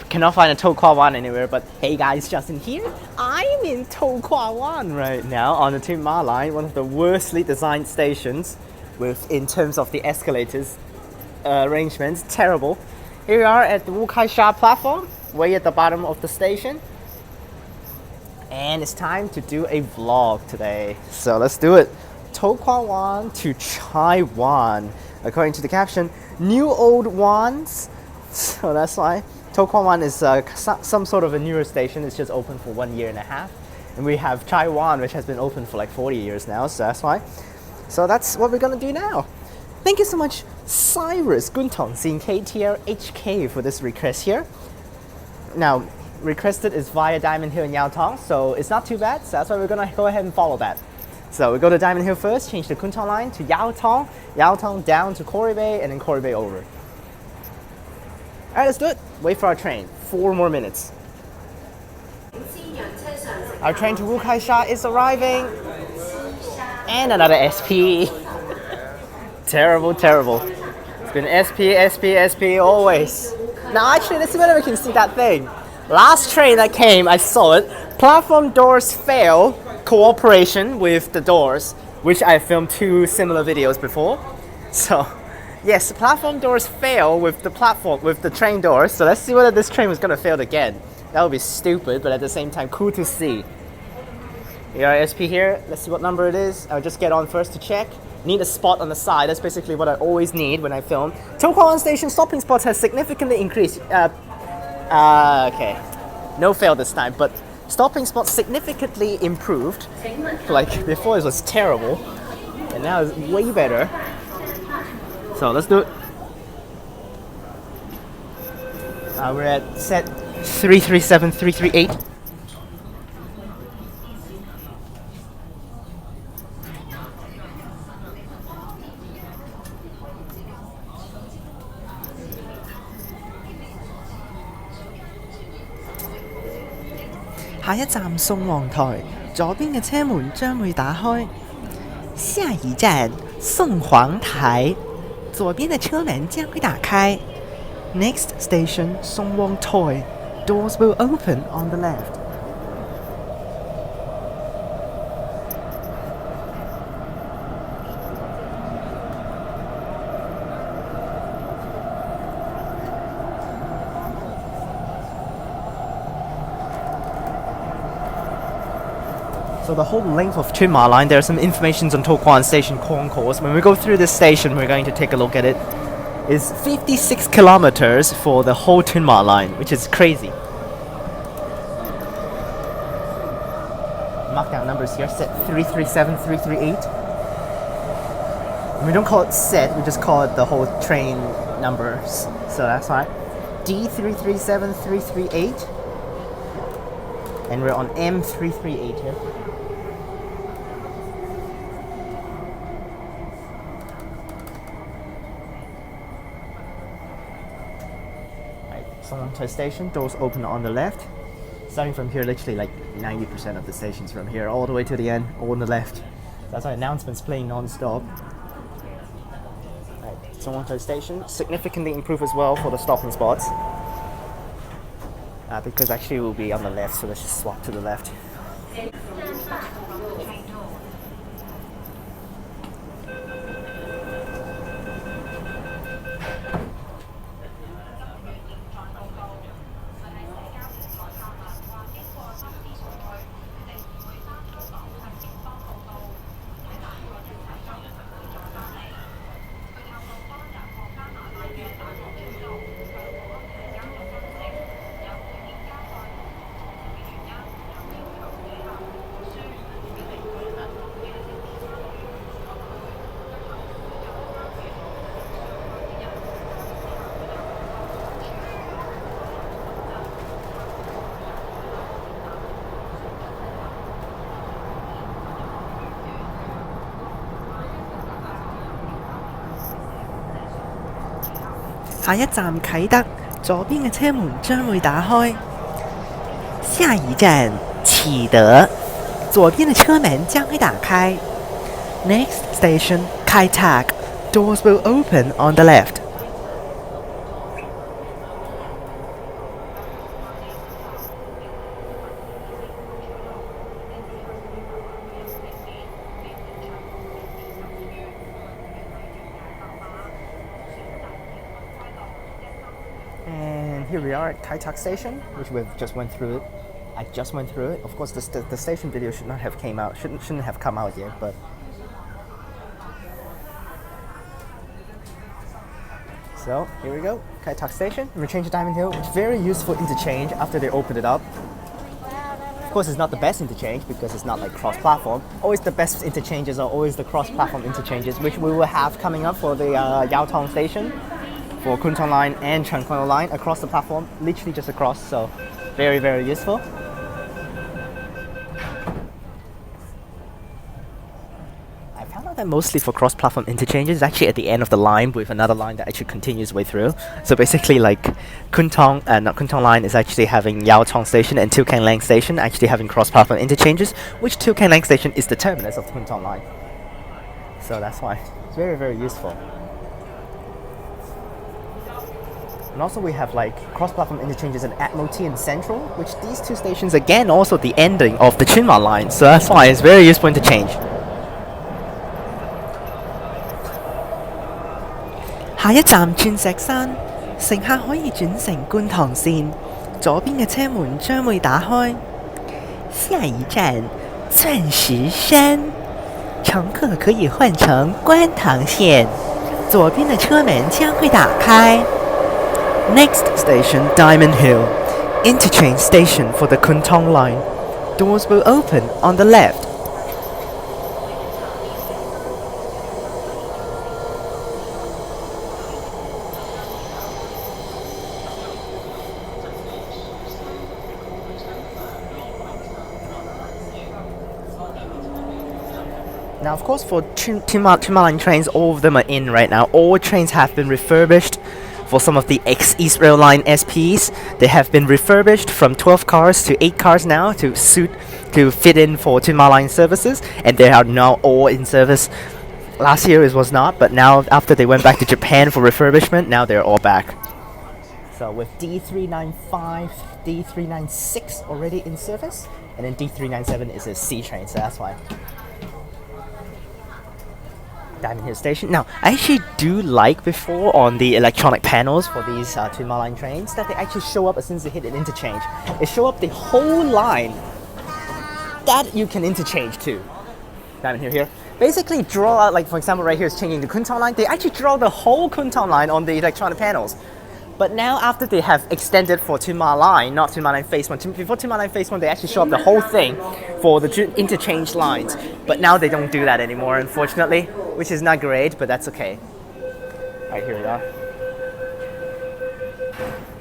Cannot find a TransWA anywhere, but hey guys, Justin here. I'm in TransWA right now on the Tuen Line, one of the worstly designed stations in terms of the escalators arrangements. Terrible. Here we are at the Kai Sha platform, way at the bottom of the station. And it's time to do a vlog today. So let's do it. TransWA to Chai Wan. According to the caption, new old Wans. So that's why. TransWA is some sort of a newer station. It's just open for 1.5 years. And we have Chai Wan, which has been open for like 40 years now, so that's why. So that's what we're gonna do now. Thank you so much, Cyrus Kwun Tong Line KTR HK for this request here. Now, requested is via Diamond Hill and Yau Tong, so it's not too bad, so that's why we're gonna go ahead and follow that. So we go to Diamond Hill first, change the Kwun Tong Line to Yau Tong down to Quarry Bay, and then Quarry Bay over. Alright, let's do it. Wait for our train. 4 more minutes. Our train to Kai Sha is arriving. And another SP. Terrible, terrible. It's been SP always. Now actually, let's see whether we can see that thing. Last train that came, I saw it. Platform doors fail. Cooperation with the doors, which I filmed 2 similar videos before. So, yes, the platform doors fail with the train doors. So let's see whether this train was gonna fail again. That would be stupid, but at the same time, cool to see. Here are SP here. Let's see what number it is. I'll just get on first to check. Need a spot on the side. That's basically what I always need when I film. TransWA station stopping spots has significantly increased. Okay, no fail this time, but stopping spots significantly improved. Like before, it was terrible, and now it's way better. So let's do it. We're at set 337, 338.下一站宋皇台，左邊嘅車門將會打開。下一站宋皇台，左邊的車門將會打開。Next station, Song Wong Toi. Doors will open on the left. So the whole length of Tuen Line, there are some information on TransWA station concourse. When we go through this station, we're going to take a look at it. It's 56 kilometers for the whole Tuen Line, which is crazy. Mark down numbers here, set 337, 338. We don't call it set, we just call it the whole train numbers. So that's why. D337, 338. And we're on M338 here. Songwon station, doors open on the left. Starting from here, literally like 90% of the stations from here all the way to the end, all on the left. That's why announcements playing non-stop. Songwon station, significantly improved as well for the stopping spots. Because actually we'll be on the left, so let's just swap to the left.下一站啟德，左邊嘅車門將會打開。下一站啟德，左邊的車門將會打開。Next station, Kai Tak. Doors will open on the left. here we are at Kai Tak Station, which we've just went through it. I just went through it. Of course, the station video should not have came out. Shouldn't have come out yet, but. So here we go, Kai Tak Station, Interchange Diamond Hill. It's very useful interchange after they opened it up. Of course, it's not the best interchange because it's not like cross-platform. Always the best interchanges are always the cross-platform interchanges, which we will have coming up for the Yau Tong station, for Kwun Tong Line and Tseung Line across the platform, literally just across. So very, very useful. That mostly for cross-platform interchanges, actually at the end of the line with another line that actually continues way through. So basically, like Kwun Tong Line is actually having Yau Tong Station and Leng Station actually having cross-platform interchanges, which Leng Station is the terminus of the Kwun Tong Line. So that's why it's very, very useful. And also we have like cross-platform interchanges in Admiralty and Central, which these two stations again also the ending of the Chunma line. So that's why it's very useful interchange. 下一站鑽石山，乘客可以轉乘觀塘線，左邊嘅車門將會打開。下一站鑽石山，乘客可以換乘觀塘線，左邊的車門將會打開。Next station, Diamond Hill, interchange station for the Kwun Tong Line. Doors will open on the left. Now, of course, for Chunma Line trains, all of them are in right now. All trains have been refurbished. For some of the ex-East Rail Line SPs, they have been refurbished from 12 cars to 8 cars now to fit in for Chunma Line services, and they are now all in service. Last year it was not, but now after they went back to Japan for refurbishment, now they're all back. So with D395, D396 already in service, and then D397 is a C train, so that's why. Diamond Hill Station. Now, I actually do like before on the electronic panels for these Chunma Line trains that they actually show up as soon as they hit an interchange. They show up the whole line that you can interchange to. Diamond Hill here. Basically draw out, like for example right here is changing the Kwun Tong Line. They actually draw the whole Kwun Tong Line on the electronic panels. But now after they have extended for Chunma Line, not Chunma Line Phase 1, before Chunma Line Phase 1 they actually show up the whole thing for the interchange lines. But now they don't do that anymore, unfortunately, which is not great, but that's okay. Alright, here we are.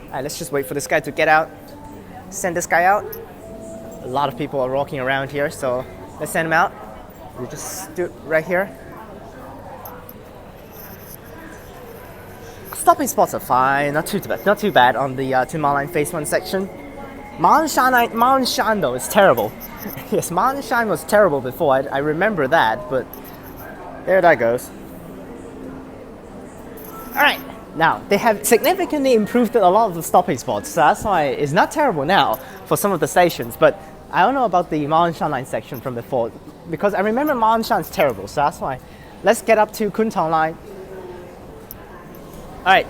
Alright, let's just wait for this guy to get out. Send this guy out. A lot of people are walking around here, so let's send him out. We just do it right here. Stopping spots are fine, not too bad on the Chunma Line Phase 1 section. Ma'anshan though is terrible. Yes, Ma'anshan was terrible before, I remember that, but there that goes. Alright, now they have significantly improved a lot of the stopping spots, so that's why it's not terrible now for some of the stations, but I don't know about the Ma'anshan Line section from before, because I remember Ma'anshan is terrible, so that's why. Let's get up to Kwun Tong Line. Alright,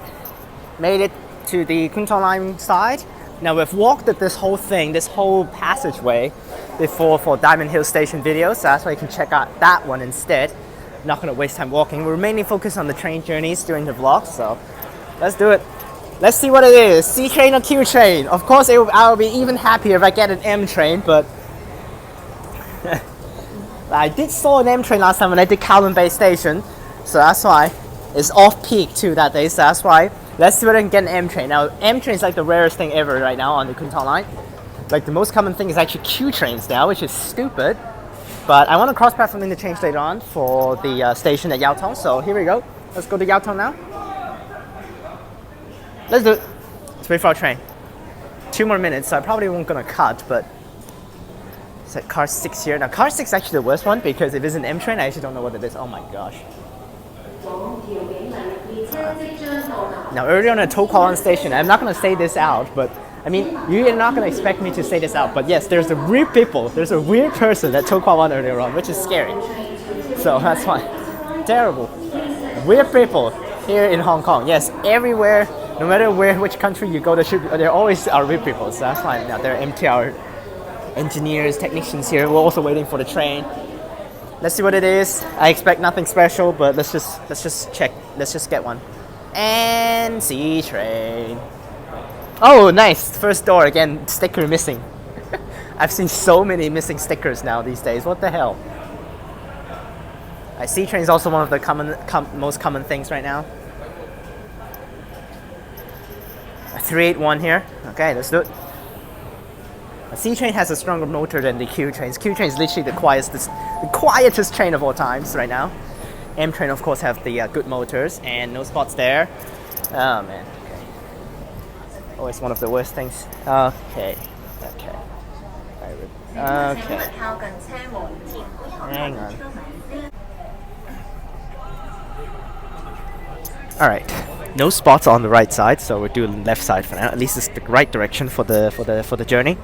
made it to the Kwun Tong Line side. Now we've walked this whole thing, this whole passageway before for Diamond Hill Station videos, so that's why you can check out that one instead. Not going to waste time walking. We're mainly focused on the train journeys during the vlog, so let's do it. Let's see what it is. C train or Q train? Of course, I'll be even happier if I get an M train, but I did saw an M train last time when I did Kowloon Bay Station, so that's why. It's off-peak too that day, so that's why. Let's see whether I can get an M train. Now, M train is like the rarest thing ever right now on the Kwun Tong Line. Like the most common thing is actually Q trains now, which is stupid. But I want to cross-platform interchange later on for the station at Yau Tong, so here we go. Let's go to Yau Tong now. Let's do it. Let's wait for our train. 2 more minutes, so I probably won't gonna cut, but it's like car 6 here. Now, car 6 is actually the worst one because if it's an M train, I actually don't know what it is. Oh my gosh. Now earlier on at Kwun station, I'm not going to say this out, but I mean, you're not going to expect me to say this out, but yes, there's a weird person at Kwun earlier on, which is scary. So that's why. Terrible. Weird people here in Hong Kong. Yes, everywhere No matter which country you go, there always are real people. So that's fine. Now there are MTR engineers, technicians here. We're also waiting for the train. Let's see what it is. I expect nothing special, but let's just check. Let's just get one. And see train. Oh, nice. First door again. Sticker missing. I've seen so many missing stickers now these days. What the hell? I see train is also one of the most common things right now. A 381 here. Okay, let's do it. A C train has a stronger motor than the Q trains. Q train is literally the quietest train of all times right now. M train, of course, have the good motors and no spots there. Oh man. Okay. Always one of the worst things. Okay. Okay. Okay. Hang on. All right. No spots on the right side, so we're doing left side for now. At least it's the right direction for the journey.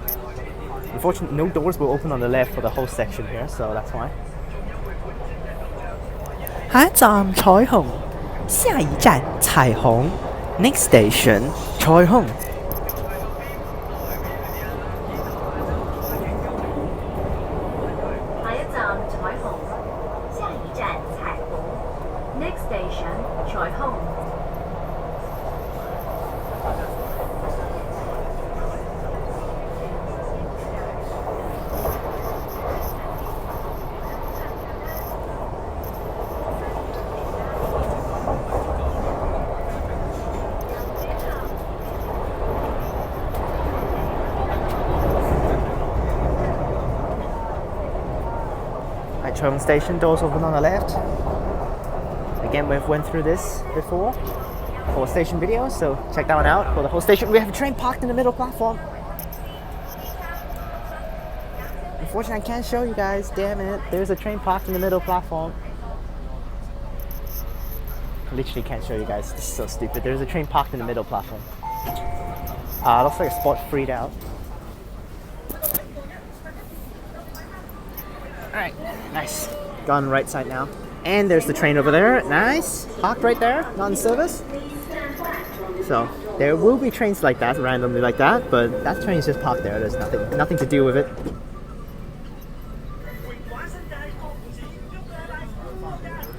Unfortunately, no doors will open on the left for the whole section here, so that's why. 下一站彩虹，下一站彩虹。Next station 彩虹。下一站彩虹，下一站彩虹。Next station 彩虹。Chong station, doors open on the left. Again, we've went through this before for station video, so check that one out. For the whole station, we have a train parked in the middle platform. Unfortunately, I can't show you guys. Damn it! There's a train parked in the middle platform. I literally can't show you guys. This is so stupid. There's a train parked in the middle platform. Looks like a spot freed out. Alright, nice. Gone right side now. And there's the train over there. Nice. Parked right there, not in service. So there will be trains like that, randomly like that, but that train is just parked there. There's nothing to do with it.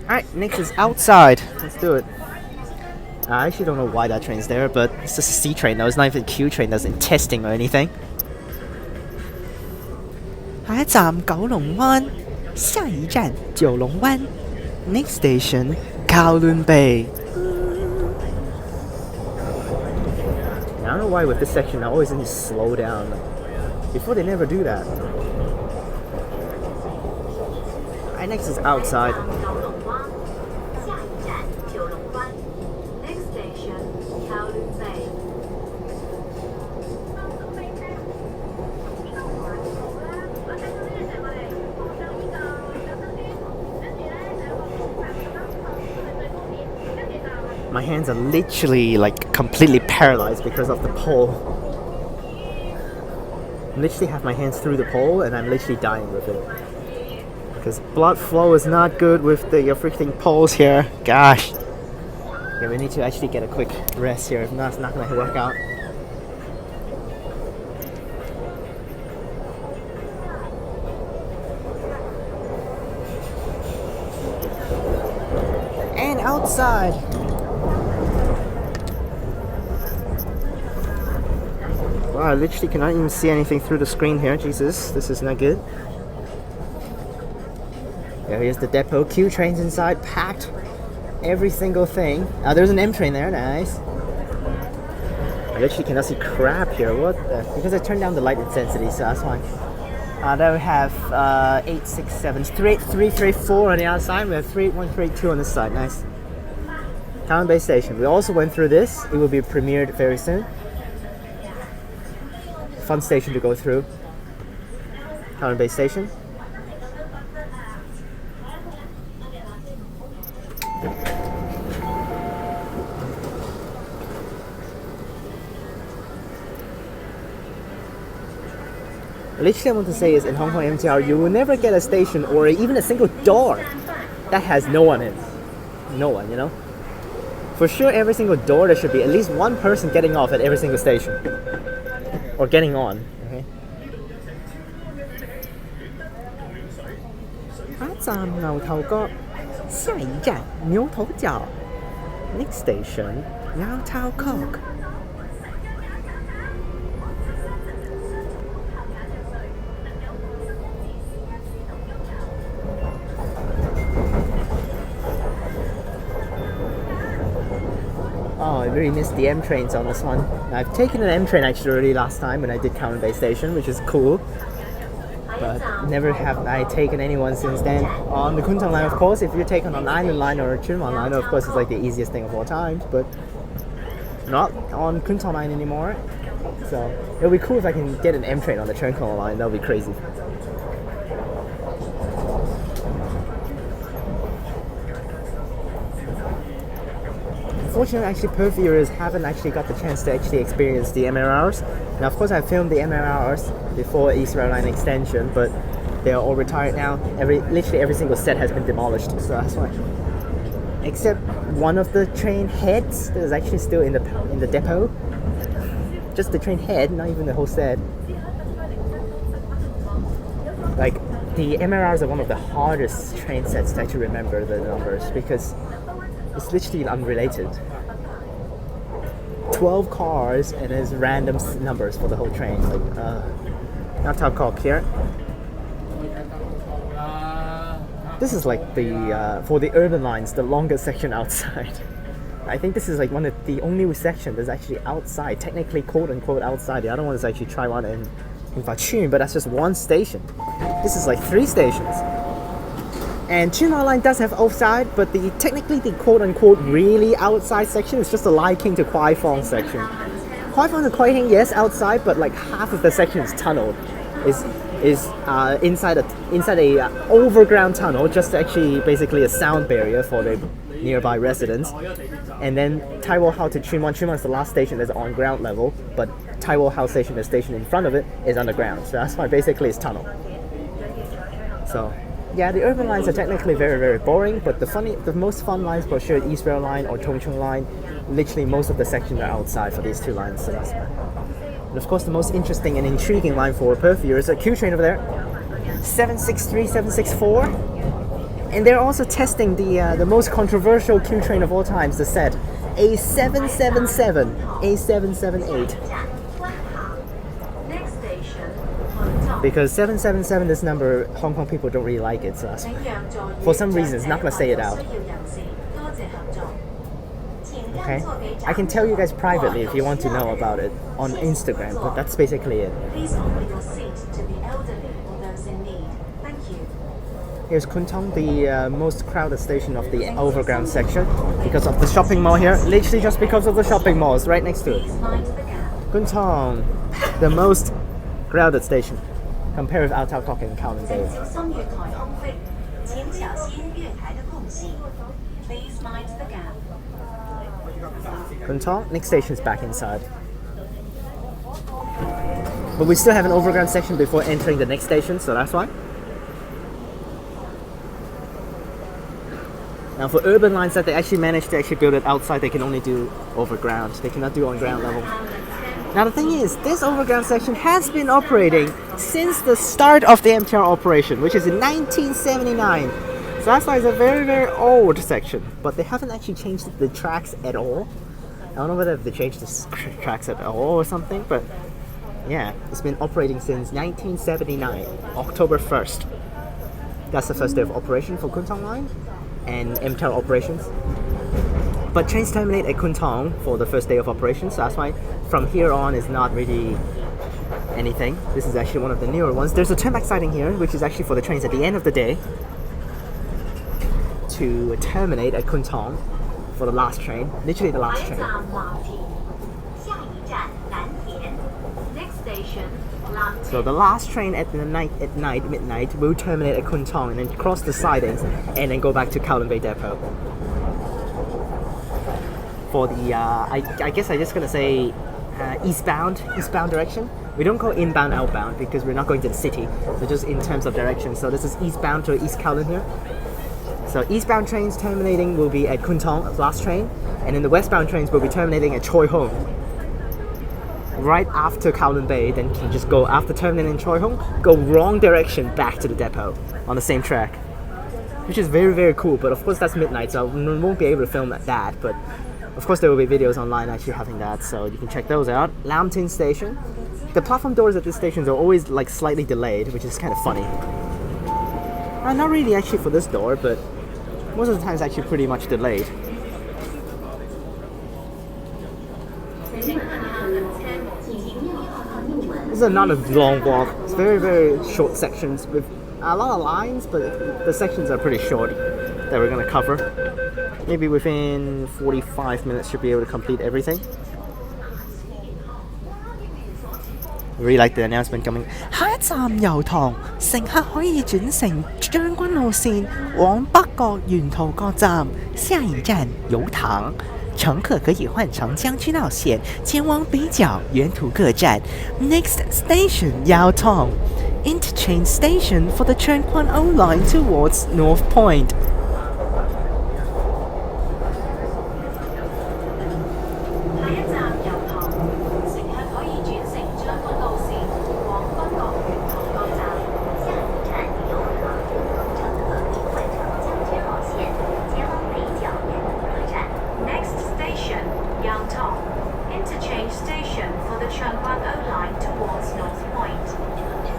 Alright, next is outside. Let's do it. I actually don't know why that train's there, but it's just a C train though. It's not even a Q train that's in testing or anything. 下一站九龍灣，下一站九龍灣。Next station 靠亂地。I don't know why with this section I always need to slow down. Before they never do that. Alright, next is outside. Next station Kowloon Bay. My hands are literally like completely paralyzed because of the pole. I literally have my hands through the pole and I'm literally dying with it. Because blood flow is not good with the freaking poles here. Gosh. Yeah, we need to actually get a quick rest here. If not, it's not going to work out. And outside. Wow, I literally cannot even see anything through the screen here. Jesus, this is not good. Yeah, here's the depot. Q trains inside, packed. Every single thing. There's an M train there. Nice. I literally cannot see crap here. What the? Because I turned down the light intensity, so that's fine. Then we have 8, 6, 7, 3, 3, 3, 4 on the outside. We have 3, 1, 3, 2 on this side. Nice. Town Bay Station. We also went through this. It will be premiered very soon. Fun station to go through. Town Bay Station. Literally, I want to say is in Hong Kong MTR, you will never get a station or even a single door that has no one in. No one, you know? For sure, every single door there should be at least one person getting off at every single station. Or getting on. Okay? 下一站牛頭角，下一站牛頭角 Next station. Yau Tong. Oh, I really missed the M trains on this one. I've taken an M train actually already last time when I did Kowloon Bay Station, which is cool. But never have I taken anyone since then. On the Kwun Tong Line, of course, if you take on an Island Line or a Changchun Line, of course, it's like the easiest thing of all time. But not on Kwun Tong Line anymore. So it would be cool if I can get an M train on the Changchun Line. That would be crazy. Unfortunately, actually, Perth viewers haven't actually got the chance to actually experience the MRRs. Now, of course, I filmed the MRRs before East Rail Line extension, but they are all retired now. Literally every single set has been demolished, so that's why. Except one of the train heads that is actually still in the depot. Just the train head, not even the whole set. Like, the MRRs are one of the hardest train sets to actually remember the numbers because it's literally unrelated. 12 cars and there's random numbers for the whole train. Like, not top call here. This is like the for the urban lines, the longest section outside. I think this is like one of the only section that's actually outside, technically quote unquote outside. The other one is actually Chai Wan and in Changchun, but that's just one station. This is like 3 stations. And TransWA Line does have outside, but technically the quote-unquote really outside section is just the Lai King to Kwai Fong section. Kwai Fong to Kwai Hing, yes, outside, but like half of the section is tunneled. Is inside a overground tunnel, just actually basically a sound barrier for the nearby residents. And then Tai Wo Hao to Chun Wan is the last station that's on ground level, but Tai Wo Hao station, the station in front of it, is underground. So that's why basically it's tunnel. So yeah, the urban lines are technically very, very boring, but the most fun lines for sure, East Rail Line or Changchun Line, literally most of the sections are outside for these 2 lines, so that's fine. And of course, the most interesting and intriguing line for Perth viewers is a Q train over there, 763, 764, and they're also testing the most controversial Q train of all times, the set, A777, A778. Because 777, this number, Hong Kong people don't really like it, so that's for some reason, it's not going to say it out. Okay? I can tell you guys privately if you want to know about it on Instagram, but that's basically it. Here's Kwun Tong, the most crowded station of the overground section, because of the shopping mall here. Literally just because of the shopping malls right next to it. Kwun Tong, the most crowded station. Compare with Yau Tong and Kowloon Bay. Kwun Tong, next station is back inside. But we still have an overground section before entering the next station, so that's why. Now for urban lines that they actually managed to actually build it outside, they can only do overground. They cannot do on ground level. Now the thing is, this overground section has been operating since the start of the MTR operation, which is in 1979. So that's why it's a very, very old section. But they haven't actually changed the tracks at all. I don't know whether they changed the tracks at all or something, but yeah, it's been operating since 1979, October 1st. That's the first day of operation for Kwun Tong Line and MTR operations. But trains terminate at Kwun Tong for the first day of operation, so that's why from here on is not really anything. This is actually one of the newer ones. There's a turnback siding here, which is actually for the trains at the end of the day to terminate at Kwun Tong for the last train, literally the last train. So the last train at midnight, will terminate at Kwun Tong and then cross the sidings and then go back to Kowloon Bay Depot. For the, I guess I'm just gonna say eastbound direction. We don't call inbound, outbound because we're not going to the city, but just in terms of direction. So this is eastbound to East Kowloon here. So eastbound trains terminating will be at Kwun Tong, last train, and then the westbound trains will be terminating at Choi Hong. Right after Kowloon Bay, then you can just go after terminating in Choi Hong, go wrong direction back to the depot on the same track, which is very, very cool. But of course that's midnight, so I won't be able to film at that. But of course there will be videos online actually having that, so you can check those out. Lam Tin Station. The platform doors at these stations are always like slightly delayed, which is kind of funny. Not really actually for this door, but most of the time it's actually pretty much delayed. This is not a long walk. It's very, very short sections with a lot of lines, but the sections are pretty short that we're going to cover. Maybe within 45 minutes should be able to complete everything. I really like the announcement coming. 下一站油塘，乘客可以轉乘將軍澳線往北角沿途各站。下一站油塘，乘客可以換乘將軍澳線前往北角沿途各站。Next station Yau Tong, Interchange station for the Changchun line towards North Point. 下一站油塘，乘客可以轉乘將軍澳線往北角沿途各站。下一站油塘，乘客可以換乘將軍澳線前往北角沿途各站。Next station Yau Tong, Interchange station for the Changchun line towards North Point.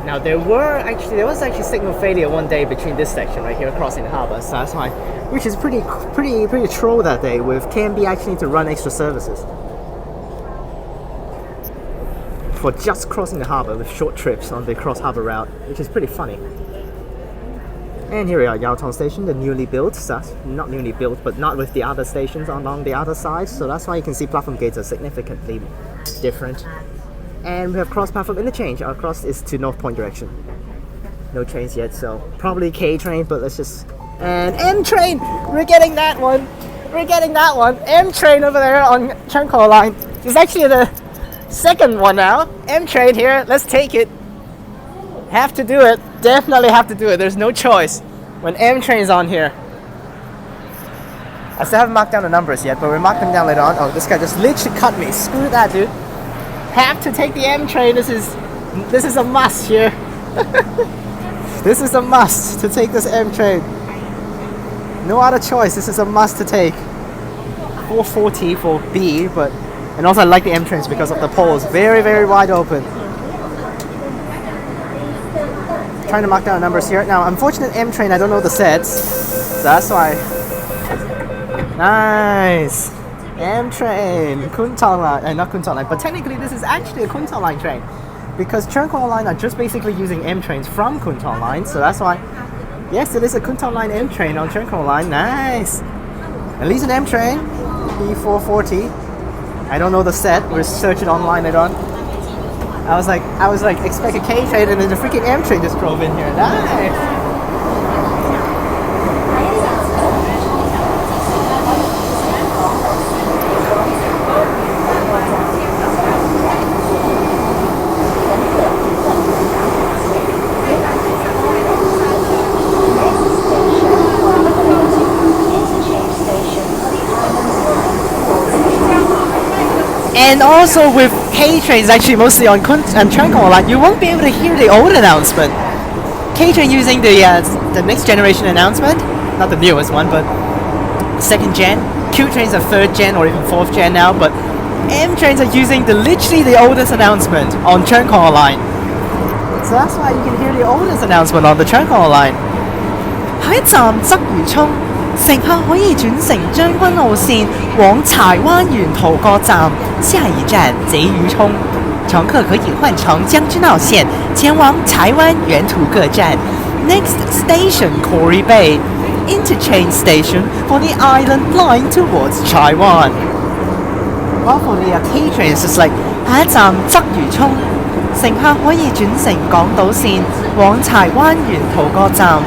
Now there was actually signal failure one day between this section right here crossing the harbour, so that's why, which is pretty troll that day with KMB actually need to run extra services for just crossing the harbour with short trips on the cross harbour route, which is pretty funny. And here we are, Yau Tong Station, the newly built, not newly built, but not with the other stations along the other side, so that's why you can see platform gates are significantly different. And we have cross platform interchange. Our cross is to North Point direction. No trains yet, so probably K train, but let's just... And M train! We're getting that one! We're getting that one! M train over there on Changchun Line. It's actually the second one now. M train here, let's take it. Have to do it. Definitely have to do it. There's no choice when M train's on here. I still haven't marked down the numbers yet, but we'll mark them down later on. Oh, this guy just literally cut me. Screw that, dude. Have to take the M train. This is a must here. This is a must to take this M train. No other choice. This is a must to take. 440 for B, but and also I like the M trains because of the poles. Very, very wide open. Trying to mark down numbers here. Now, unfortunate M train, I don't know the sets. So that's why. Nice. M train, Kwun Tong Line, not Kwun Tong Line, but technically this is actually a Kwun Tong Line train because Changchun Line are just basically using M trains from Kwun Tong Line, so that's why, yes, it is a Kwun Tong Line M train on Changchun Line. Nice. At least an M train, B440. I don't know the set. We'll search it online later on. I was like expect a K train and then the freaking M train just drove in here. Nice. And also with K trains actually mostly on Changchun Line, you won't be able to hear the old announcement. K train using the next generation announcement, not the newest one, but second gen. Q trains are third gen or even fourth gen now, but M trains are using literally the oldest announcement on Changchun Line. So that's why you can hear the oldest announcement on the Changchun Line. 下一站鰂魚涌，乘客可以轉乘將軍澳線往柴灣沿途各站。下一站賊魚涌，乘客可以換乘將軍澳線前往柴灣沿途各站。Next station Quarry Bay, Interchange station for the Island Line towards Chai Wan. Well, for the K trains, it's like 下一站鰂魚涌，乘客可以轉乘港島線往柴灣沿途各站。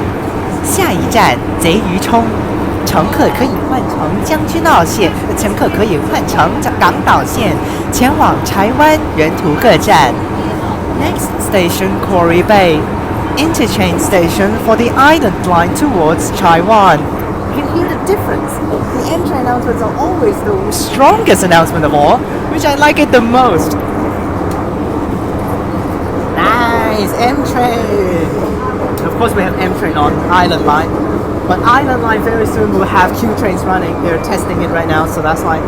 下一站賊魚涌，乘客可以換乘將軍澳線，乘客可以換乘港島線前往柴灣沿途各站。Next station Quarry Bay, Interchange station for the Island Line towards Chai Wan. you can hear the difference. The M train announcements are always the strongest announcement of all, which I like it the most. Nice, M train. Of course, we have M train on Island Line, but Island Line very soon will have Q trains running. They're testing it right now, so that's why.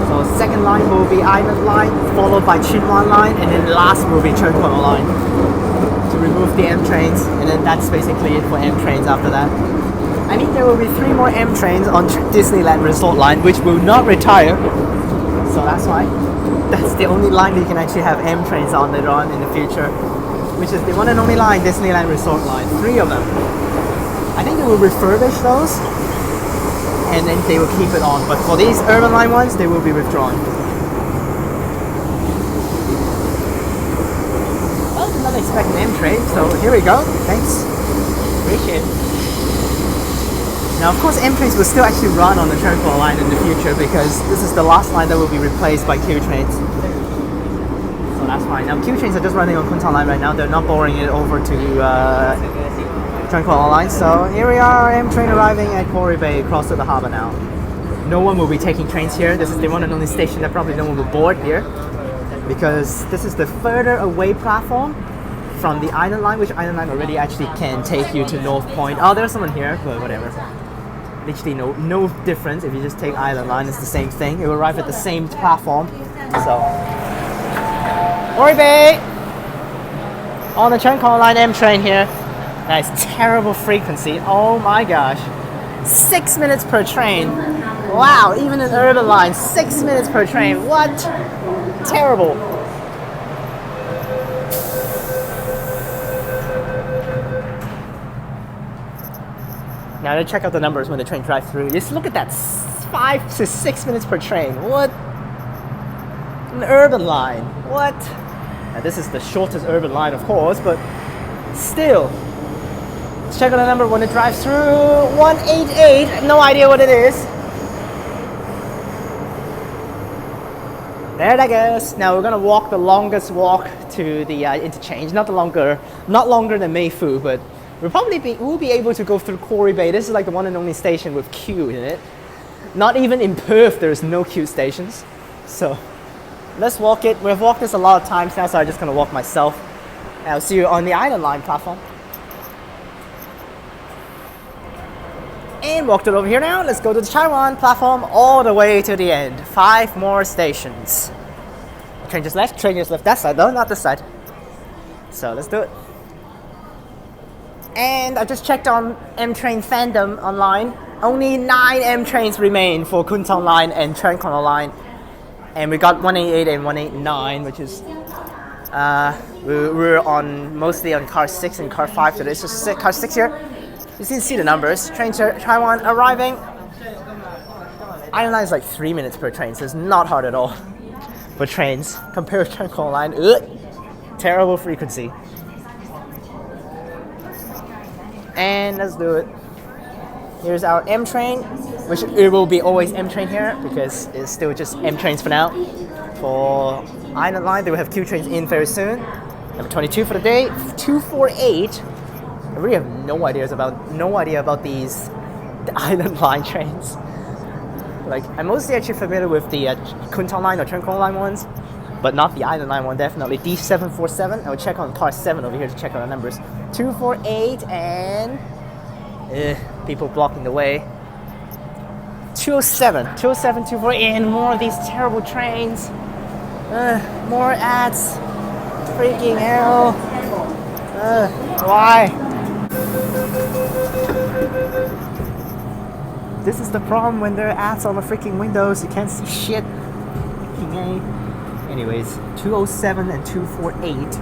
So second line will be Island Line, followed by Chai Wan Line, and then last will be Kwun Line to remove the M trains, and then that's basically it for M trains after that. I mean, there will be 3 more M trains on Disneyland Resort Line, which will not retire. So that's why. That's the only line that you can actually have M trains on later on in the future, which is the one and only line, Disneyland Resort Line. 3 of them. I think they will refurbish those, and then they will keep it on. But for these Urban Line ones, they will be withdrawn. Well, did not expect an M train, so here we go. Thanks. Appreciate it. Now, of course, M trains will still actually run on the TransWA line in the future because this is the last line that will be replaced by Q trains. So that's fine. Now, Q trains are just running on Kwun Tong Line right now. They're not borrowing it over to TransWA line. So here we are, M train arriving at Quarry Bay, across to the harbour now. No one will be taking trains here. This is the one and only station that probably no one will board here because this is the further away platform from the Island Line, which Island Line already actually can take you to North Point. Oh, there's someone here, but whatever. Literally no difference if you just take Island Line, it's the same thing. It will arrive at the same platform. So, Quarry Bay on the Changchun Line M train here. Nice, terrible frequency. Oh my gosh, 6 minutes per train. Wow, even in Urban Line, 6 minutes per train. What? Terrible. Now to check out the numbers when the train drives through. Just look at that, 5 to 6 minutes per train. What? An Urban Line. What? Now this is the shortest Urban Line, of course, but still. Let's check out the number when it drives through. 188. No idea what it is. There that goes. Now we're gonna walk the longest walk to the interchange. Not longer than Mayfu, but we'll be able to go through Quarry Bay. This is like the one and only station with queue in it. Not even in Perth there's no queue stations. So let's walk it. We've walked this a lot of times now, so I'm just gonna walk myself. I'll see you on the Island Line platform. And walked it over here now. Let's go to the Chai Wan platform all the way to the end. 5 more stations. Train just left, that side though, not this side. So let's do it. And I just checked on M Train fandom online. Only 9 M trains remain for Kwun Tong Line and TransWA Line. And we got 188 and 189, which is we're on mostly on car 6 and car 5 today. So car 6 here. You can see the numbers. Train to Chai Wan arriving. Island Line is like 3 minutes per train, so it's not hard at all for trains compared to TransWA Line. Ugh. Terrible frequency. And let's do it. Here's our M train, which it will be always M train here because it's still just M trains for now. For Island Line, they will have Q trains in very soon. Number 22 for the day, 248. I really have no idea about the Island Line trains. Like, I'm mostly actually familiar with the Kwun Tong Line or TransWA Line ones, but not the Island Line one, definitely. D747, I will check on car 7 over here to check on the numbers. 248 and... people blocking the way. 207, 248, and more of these terrible trains. More ads. Freaking hell. Why? This is the problem when there are ads on the freaking windows. You can't see shit. Anyways, 207 and 248.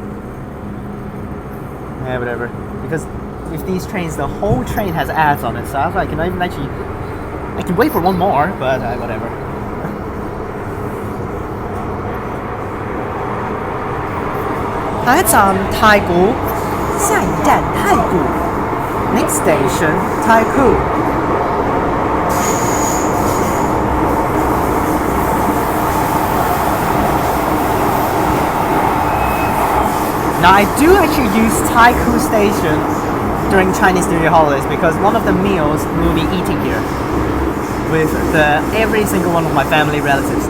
Yeah, whatever. Because with these trains, the whole train has ads on it, so I can even actually... I can wait for one more, but whatever. Next station, Taikoo. Now I do actually use Taikoo Station during Chinese New Year holidays because one of the meals we'll be eating here with every single one of my family relatives.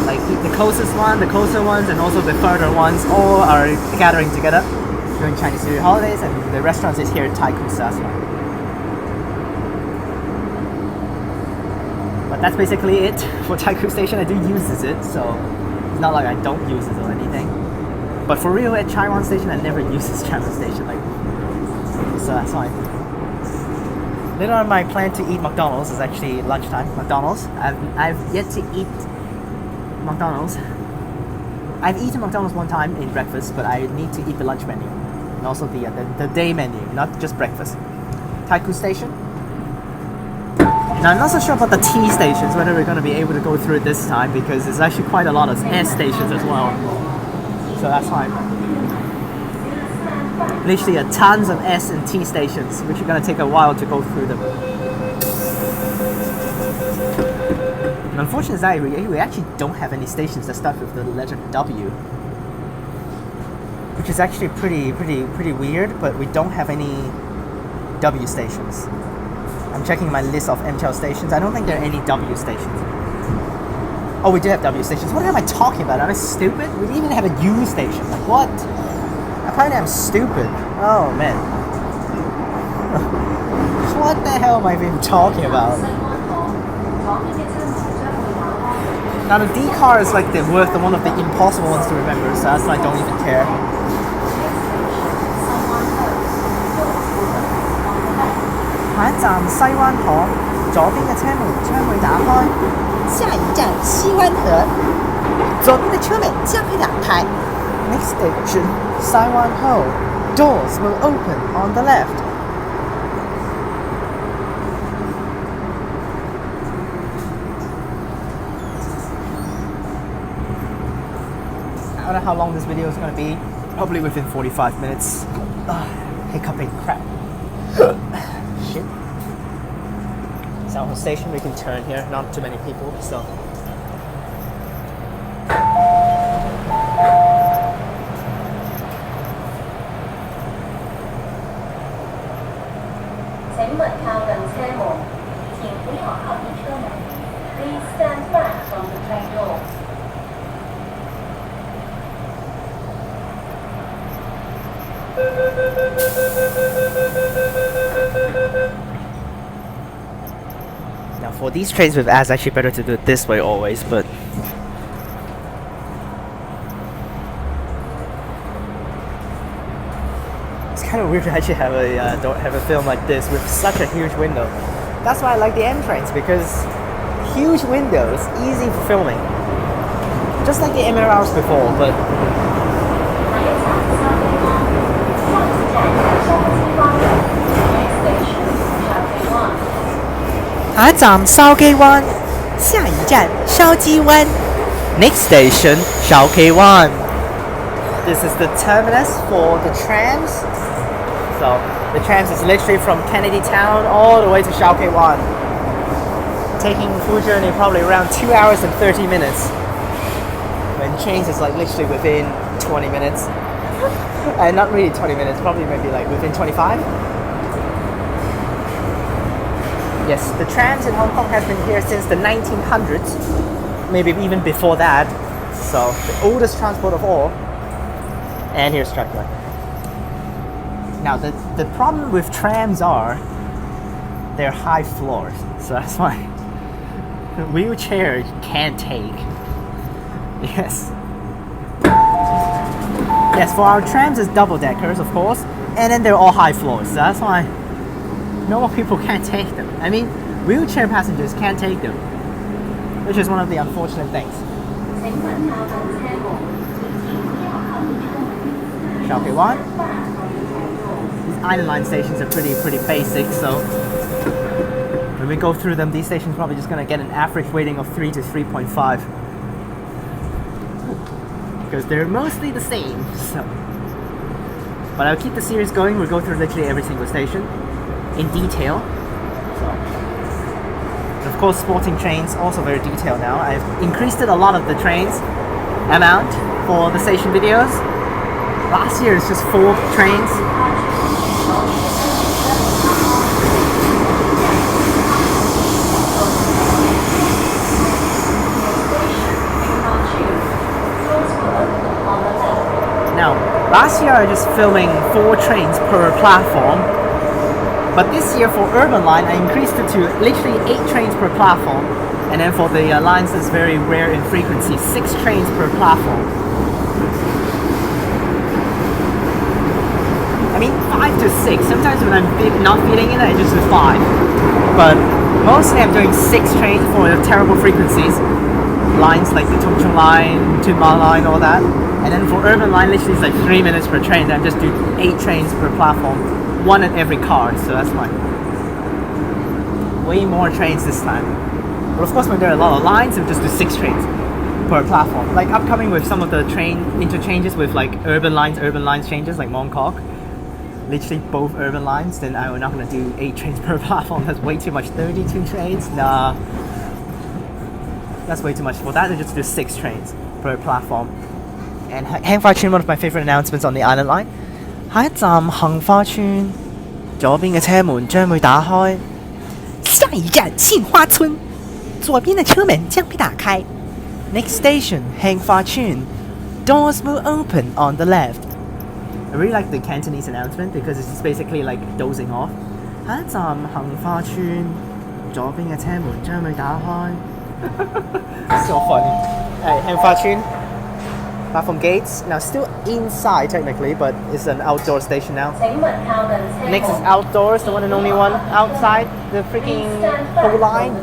Like the closest one, the closer ones, and also the further ones all are gathering together during Chinese New Year holidays, and the restaurant is here at Taikoo Sha. But that's basically it for Taikoo Station. I do use it, so it's not like I don't use it or anything. But for real, at Chai Wan Station, I never use this Chai Wan Station. So that's fine. Later on, my plan to eat McDonald's is actually lunchtime. McDonald's. I've yet to eat McDonald's. I've eaten McDonald's one time in breakfast, but I need to eat the lunch menu and also the day menu, not just breakfast. Taikoo Station. Now I'm not so sure about the T stations, whether we're going to be able to go through it this time because there's actually quite a lot of S stations as well. So that's fine. Literally tons of S and T stations, which are going to take a while to go through them. And unfortunately, that we actually don't have any stations that start with the letter W, which is actually pretty weird. But we don't have any W stations. I'm checking my list of MTEL stations. I don't think there are any W stations. Oh, we do have W stations. What am I talking about? Am I stupid? We even have a U station. Like what? Apparently I'm stupid. Oh man. What the hell am I even talking about? Now the D car is like one of the impossible ones to remember, so that's why I don't even care. 下一站西灣河，左邊嘅車門將會打開。下一站西灣河，左邊的車門將會打開。Next station, Saiwan Ho. Doors will open on the left. I don't know how long this video is going to be. Probably within 45 minutes. Hiccuping crap. Shit. South Station, we can turn here. Not too many people, so. Please stand back from the train door. Now for these trains with ads, actually better to do it this way always, but it's kind of weird to actually have a film like this with such a huge window. That's why I like the M trains, because huge windows, easy for filming. Just like the MRRs before, but下一站筲箕灣，下一站筲箕灣。next station, Wan. This is the terminus for the trams. So the trams is literally from Kennedy Town all the way to Wan. Taking full journey probably around 2 hours and 30 minutes. When trains is like literally within 20 minutes. And not really 20 minutes, probably maybe like within 25. Yes, the trams in Hong Kong has been here since the 1900s, maybe even before that. So the oldest transport of all. And here's track one. Now the problem with trams are they're high floors, so that's why wheelchair can't take. Yes. Yes, for our trams is double deckers, of course, and then they're all high floors, so that's why normal people can't take them. I mean, wheelchair passengers can't take them, which is one of the unfortunate things. Wan. These island line stations are pretty basic, so when we go through them, these stations are probably just gonna get an average rating of 3 to 3.5. Because they're mostly the same, so. But I'll keep the series going. We'll go through literally every single station in detail. So. And of course, sporting trains also very detailed now. I've increased it a lot of the trains amount for the station videos. Last year it's just 4 trains. Last year I was just filming 4 trains per platform, but this year for Urban Line I increased it to literally 8 trains per platform, and then for the lines that's very rare in frequency, 6 trains per platform. I mean 5 to 6, sometimes when I'm not feeling it I just do 5, but mostly I'm doing 6 trains for the terrible frequencies, lines like the Changchun Line, Tuen Line, all that. And then for Urban Line, literally it's like 3 minutes per train. Then I just do 8 trains per platform, 1 at every car, so that's fine. Way more trains this time. But of course, when there are a lot of lines, we'll just do 6 trains per platform. Like upcoming with some of the train interchanges with like urban lines changes, like Mongkok. Literally both urban lines, then I'm not gonna do 8 trains per platform. That's way too much. 32 trains? Nah. That's way too much. For that, I just do 6 trains per platform. And Heng Fa Chun, one of my favorite announcements on the Island Line. 下一站杏花村，左邊嘅車門將會打開。下一站杏花村，左邊的車門將被打開。Next station, Heng Fa Chun. Doors will open on the left. I really like the Cantonese announcement because it's just basically like dozing off. 下一站杏花村，左邊嘅車門將會打開。So funny. Hey, Heng Fa Chun. Platform gates, now still inside technically, but it's an outdoor station now. Next is outdoors, the one and only one outside the freaking whole line.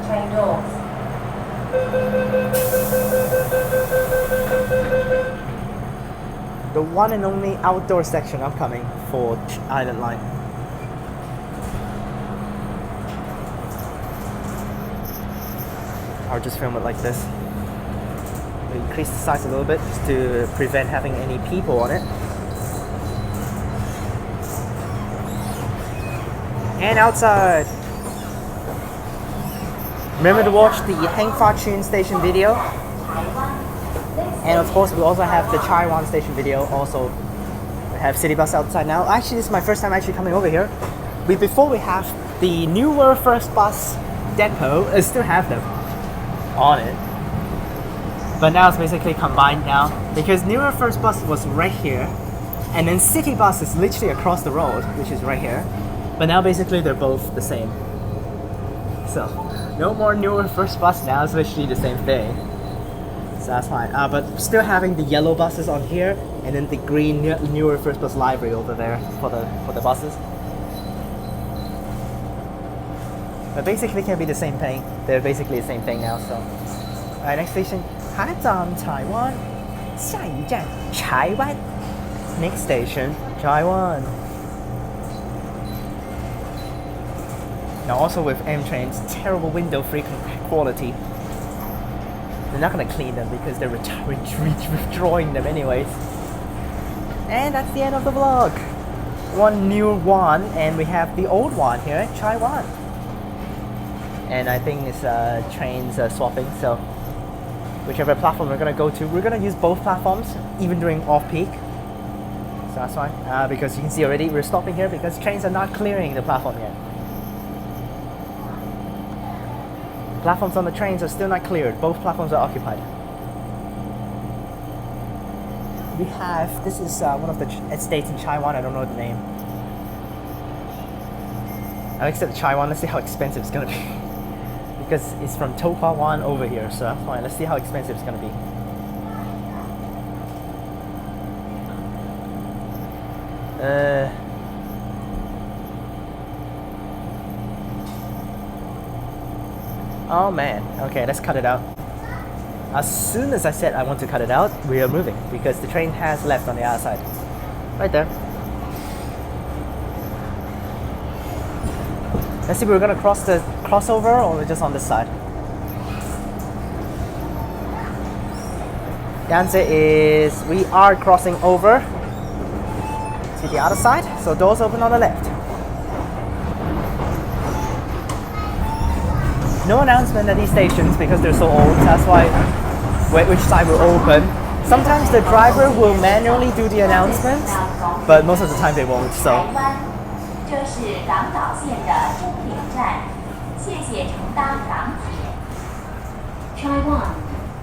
The one and only outdoor section upcoming for Island Line. I'll just film it like this. Increase the size a little bit just to prevent having any people on it. And outside. Remember to watch the Heng Fa Chun station video. And of course we also have the Chai Wan station video. Also we have city bus outside now. Actually this is my first time actually coming over here. Before we have the newer first bus depot, I still have them on it. But now it's basically combined now because newer first bus was right here, and then city bus is literally across the road, which is right here. But now basically they're both the same. So no more newer first bus now, it's literally the same thing. So that's fine. But still having the yellow buses on here, and then the green newer first bus library over there for the buses. But basically can be the same thing. They're basically the same thing now. So alright, next station. 下一站 Chai Wan. 下一站 Chai Wan. Next station, Chai Wan. Now also with M trains, terrible window quality. They're not gonna clean them because they're withdrawing them anyways. And that's the end of the vlog. One new Wan, and we have the old one here, Chai Wan. And I think it's trains swapping, so whichever platform we're gonna go to, we're gonna use both platforms even during off-peak. So that's fine, because you can see already we're stopping here because trains are not clearing the platform yet. Platforms on the trains are still not cleared, both platforms are occupied. We have, this is one of the estates in Chai Wan, I don't know the name. I'll accept Chai Wan, let's see how expensive it's gonna be. Because it's from Wan over here, so that's fine. Let's see how expensive it's gonna be. Oh man, okay, let's cut it out. As soon as I said I want to cut it out, we are moving because the train has left on the other side. Right there. Let's see if we're gonna cross the crossover or just on this side. The answer is we are crossing over to the other side, so doors open on the left. No announcement at these stations because they're so old, that's why which side will open. Sometimes the driver will manually do the announcements, but most of the time they won't, so. 这是港岛线的终点站，谢谢乘搭港铁。Chai Wan,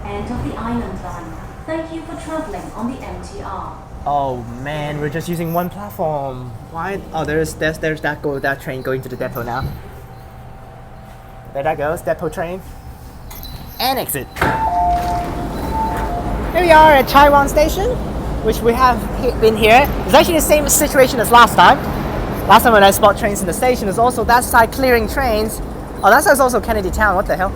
end of the Island Line. Thank you for travelling on the MTR. Oh man, we're just using one platform. Why? Oh, there's that train going to the depot now. There that goes, depot train. And exit. Here we are at Chai Wan station, which we have been here. It's actually the same situation as last time. Last time when I spot trains in the station, there's also that side clearing trains. Oh, that side's also Kennedy Town, what the hell?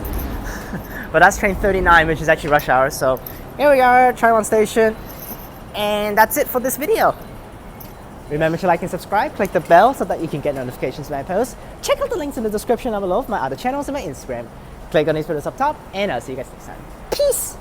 But that's train 39, which is actually rush hour. So here we are, Chai Wan station. And that's it for this video. Remember to like and subscribe, click the bell so that you can get notifications when I post. Check out the links in the description down below of my other channels and my Instagram. Click on these videos up top, and I'll see you guys next time. Peace!